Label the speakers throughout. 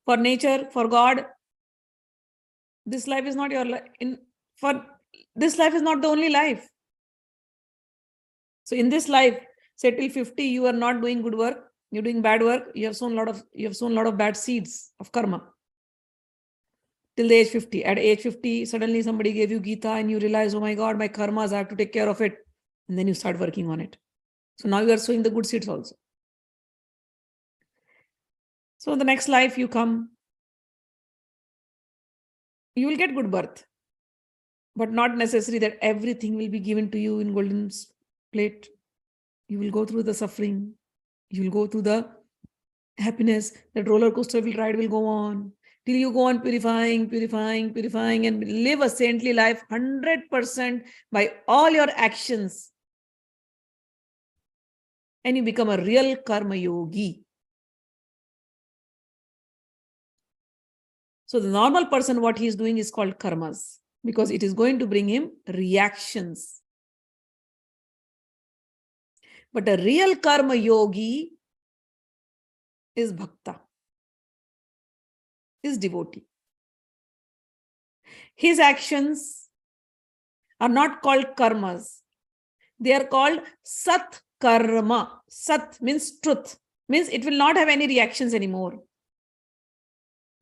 Speaker 1: for nature, for God. This life is not your life. This life is not the only life. So in this life, say till 50, you are not doing good work, you're doing bad work, you have sown a lot of bad seeds of karma. Till the age 50. At age 50, suddenly somebody gave you Gita and you realize, oh my God, my karmas, I have to take care of it. And then you start working on it. So now you are sowing the good seeds also. So the next life you come, you will get good birth. But not necessary that everything will be given to you in golden plate. You will go through the suffering. You will go through the happiness. That roller coaster ride will go on till you go on purifying, and live a saintly life 100% by all your actions. And you become a real karma yogi. So the normal person, what he is doing is called karmas, because it is going to bring him reactions. But a real karma yogi is bhakta, is devotee. His actions are not called karmas. They are called sat karma. Sat means truth. Means it will not have any reactions anymore.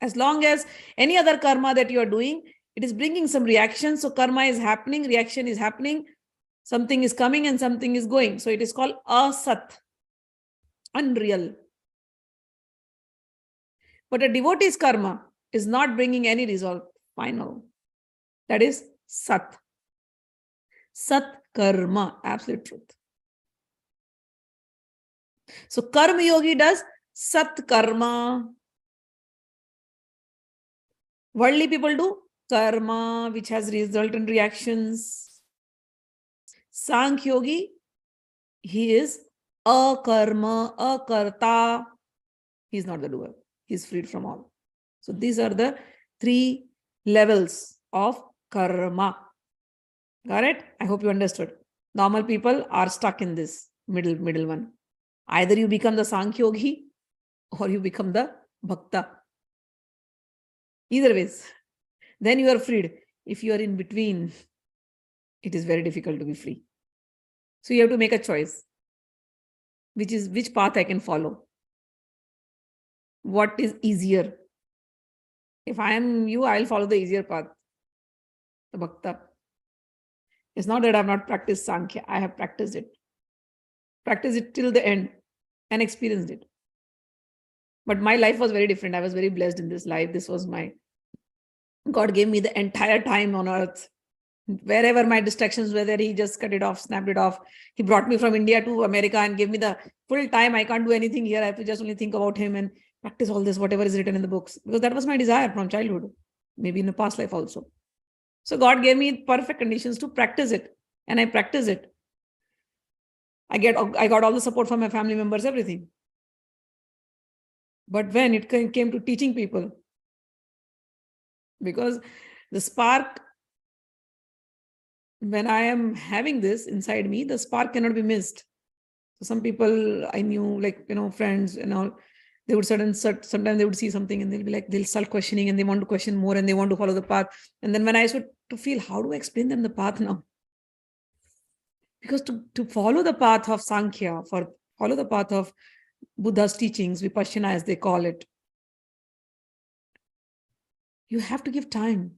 Speaker 1: As long as any other karma that you are doing, it is bringing some reaction. So karma is happening, reaction is happening, something is coming and something is going. So it is called asat, unreal. But a devotee's karma is not bringing any result, final. That is sat. Sat karma, absolute truth. So karma yogi does sat karma. Worldly people do karma, which has resultant reactions. Sankhya yogi, he is akarma, akarta. He is not the doer. He is freed from all. So these are the 3 levels of karma. Got it? I hope you understood. Normal people are stuck in this middle one. Either you become the Sankhya yogi or you become the bhakta. Either ways. Then you are freed. If you are in between, it is very difficult to be free. So you have to make a choice. Which path I can follow. What is easier? If I am you, I'll follow the easier path. The bhakta. It's not that I have not practiced Sankhya. I have practiced it. Practiced it till the end and experienced it. But my life was very different. I was very blessed in this life. This was God gave me the entire time on earth. Wherever my distractions were there, he just cut it off, snapped it off. He brought me from India to America and gave me the full time. I can't do anything here. I have to just only think about him and practice all this, whatever is written in the books. Because that was my desire from childhood. Maybe in a past life also. So God gave me perfect conditions to practice it. And I practice it. I got all the support from my family members, everything. But when it came to teaching people, because the spark, when I am having this inside me, the spark cannot be missed. So some people I knew, like, friends and all, they would sometimes they would see something and they'll be like, they'll start questioning and they want to question more and they want to follow the path. And then when I started to feel, how do I explain them the path now? Because to follow the path of Sankhya, follow the path of Buddha's teachings, Vipassana as they call it, you have to give time.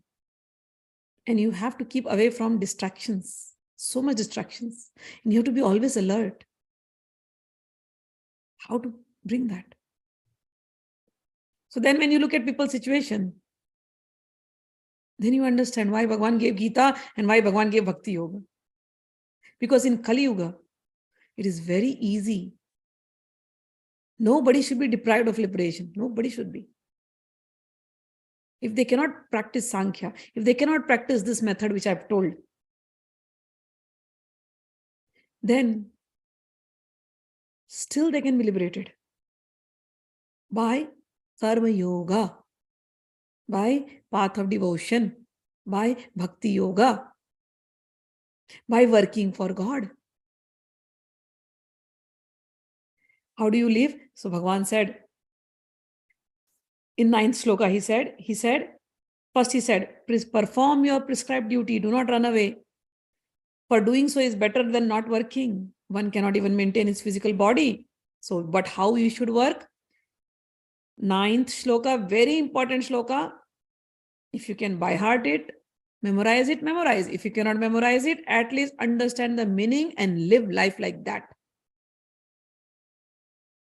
Speaker 1: And you have to keep away from distractions. So much distractions. And you have to be always alert. How to bring that? So then when you look at people's situation, then you understand why Bhagwan gave Gita and why Bhagwan gave Bhakti Yoga. Because in Kali Yuga, it is very easy. Nobody should be deprived of liberation. Nobody should be. If they cannot practice Sankhya, if they cannot practice this method which I've told, then still they can be liberated by Karma Yoga, by path of devotion, by Bhakti Yoga, by working for God. How do you live? So Bhagwan said, In ninth sloka, first he said, perform your prescribed duty, do not run away. For doing so is better than not working. One cannot even maintain his physical body. So, but how you should work? Ninth shloka, very important shloka. If you can by heart it, memorize it, memorize. If you cannot memorize it, at least understand the meaning and live life like that.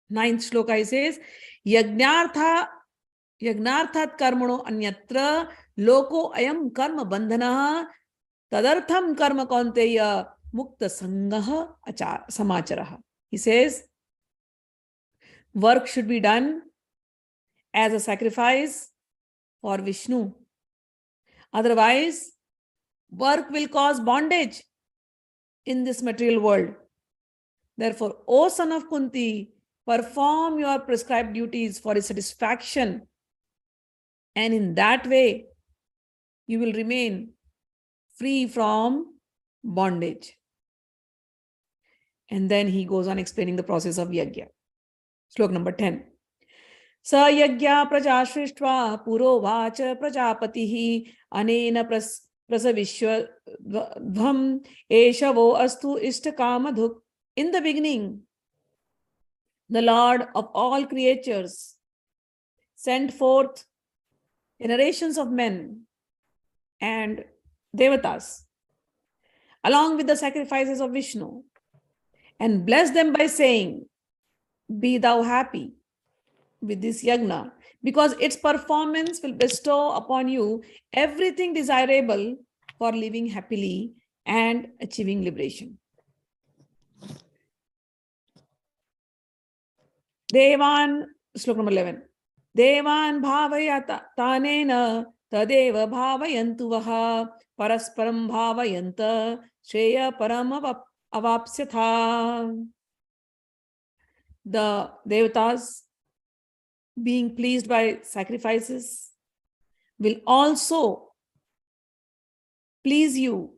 Speaker 1: Ninth shloka says, Yagnarthat karmano anyatra loko ayam karma bandhana tadartham karma kaunteya mukta sangaha samacharaha. He says, work should be done as a sacrifice for Vishnu. Otherwise, work will cause bondage in this material world. Therefore, O son of Kunti, perform your prescribed duties for his satisfaction. And in that way, you will remain free from bondage. And then he goes on explaining the process of yagya. Slok number 10. Sa yagya praja srishtva puro vacha prajapatihi anena prasavishva dhvam eshavo astu ishtakamadhuk. In the beginning, the Lord of all creatures sent forth generations of men and devatas along with the sacrifices of Vishnu and blessed them by saying, be thou happy with this yagna, because its performance will bestow upon you everything desirable for living happily and achieving liberation. Devan, slok number 11. Devan bhavayata tanena tadeva bhavayantu vaha parasparam bhavayanta shreya param avapsyatha. The devatas, being pleased by sacrifices, will also please you,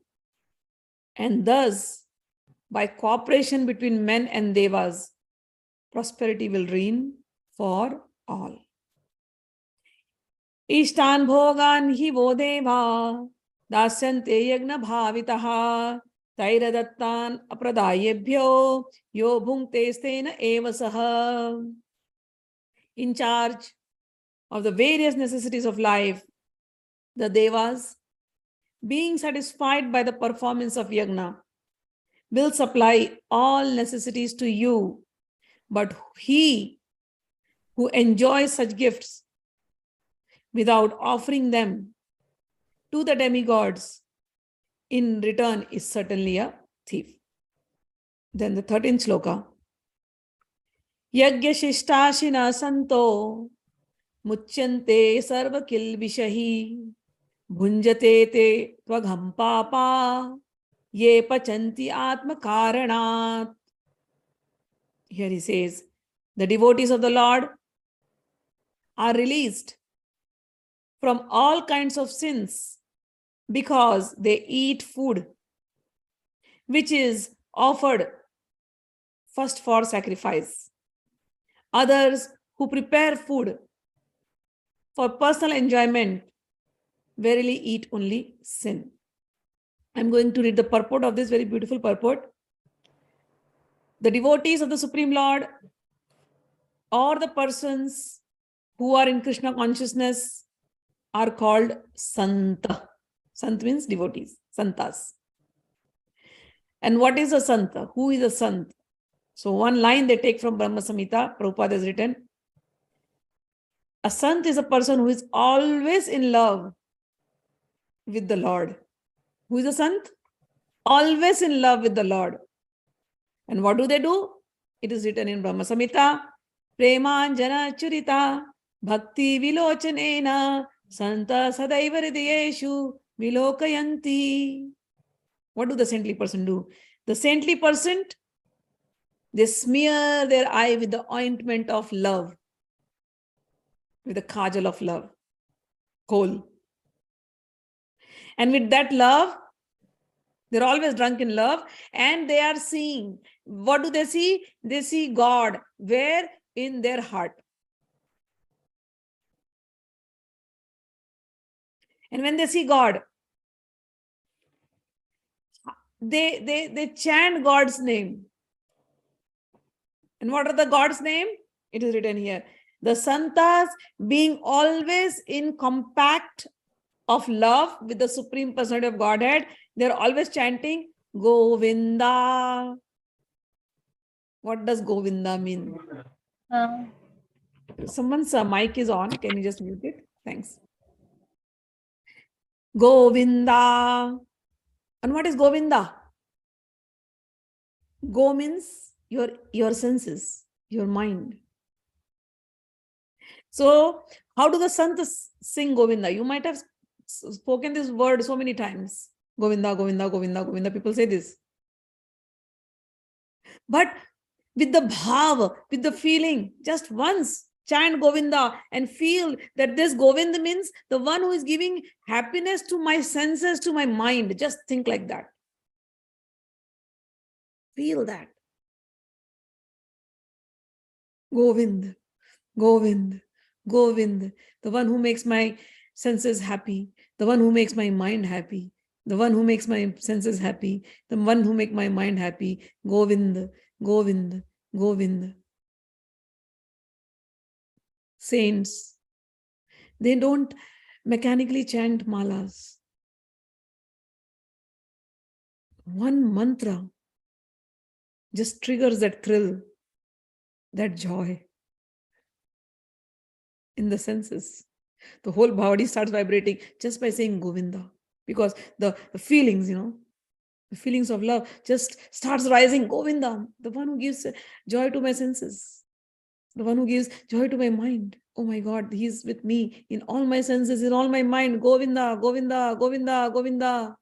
Speaker 1: and thus by cooperation between men and devas, prosperity will reign for all. Ishtan bhogan hi vo deva dasyante yagna bhavitaha tairadatan apradayebhyo yo bhungte stena eva saha. In charge of the various necessities of life, the devas, being satisfied by the performance of yagna, will supply all necessities to you. But he who enjoys such gifts without offering them to the demigods in return is certainly a thief. Then the 13th sloka. Yagya shishtashina santo muchyante sarva kilvishahi bhunjate te tvagham papa ye pachanti atma karanat. Here he says, the devotees of the Lord are released from all kinds of sins because they eat food which is offered first for sacrifice. Others who prepare food for personal enjoyment verily eat only sin. I'm going to read the purport of this very beautiful purport. The devotees of the Supreme Lord, or the persons who are in Krishna consciousness, are called Santa. Sant means devotees, Santas. And what is a Santa? Who is a Sant? So one line they take from Brahma Samhita, Prabhupada has written, a Sant is a person who is always in love with the Lord. Who is a Sant? Always in love with the Lord. And what do? It is written in Brahma Samhita, Premanjana Churita Bhakti Vilochanena Santa Sadaiva Hridayeshu Vilokayanti. What do the saintly person do? The saintly person, they smear their eye with the ointment of love, with the kajal of love, kohl. And with that love, they're always drunk in love, and they are seeing. What do they see? They see God. Where? In their heart. And when they see God, they chant God's name. And what are the God's name? It is written here. The santas, being always in compact of love with the Supreme Personality of Godhead, they're always chanting Govinda. What does Govinda mean? Someone's mic is on. Can you just mute it? Thanks. Govinda. And what is Govinda? Go means your senses, your mind. So how do the santas sing Govinda? You might have spoken this word so many times. Govinda, Govinda, Govinda, Govinda. People say this. But with the bhav, with the feeling, just once chant Govinda and feel that this Govinda means the one who is giving happiness to my senses, to my mind. Just think like that. Feel that. Govind, Govind, Govind, the one who makes my senses happy, the one who makes my mind happy, the one who makes my senses happy, the one who makes my mind happy. Govind, Govind, Govind. Saints, they don't mechanically chant malas. One mantra just triggers that thrill, that joy in the senses. The whole body starts vibrating just by saying Govinda, because the feelings, the feelings of love just starts rising. Govinda, the one who gives joy to my senses, the one who gives joy to my mind. Oh my God, he's with me in all my senses, in all my mind. Govinda, Govinda, Govinda, Govinda.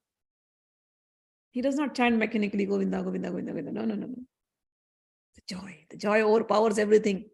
Speaker 1: He does not chant mechanically Govinda, Govinda, Govinda, Govinda. No. The joy overpowers everything.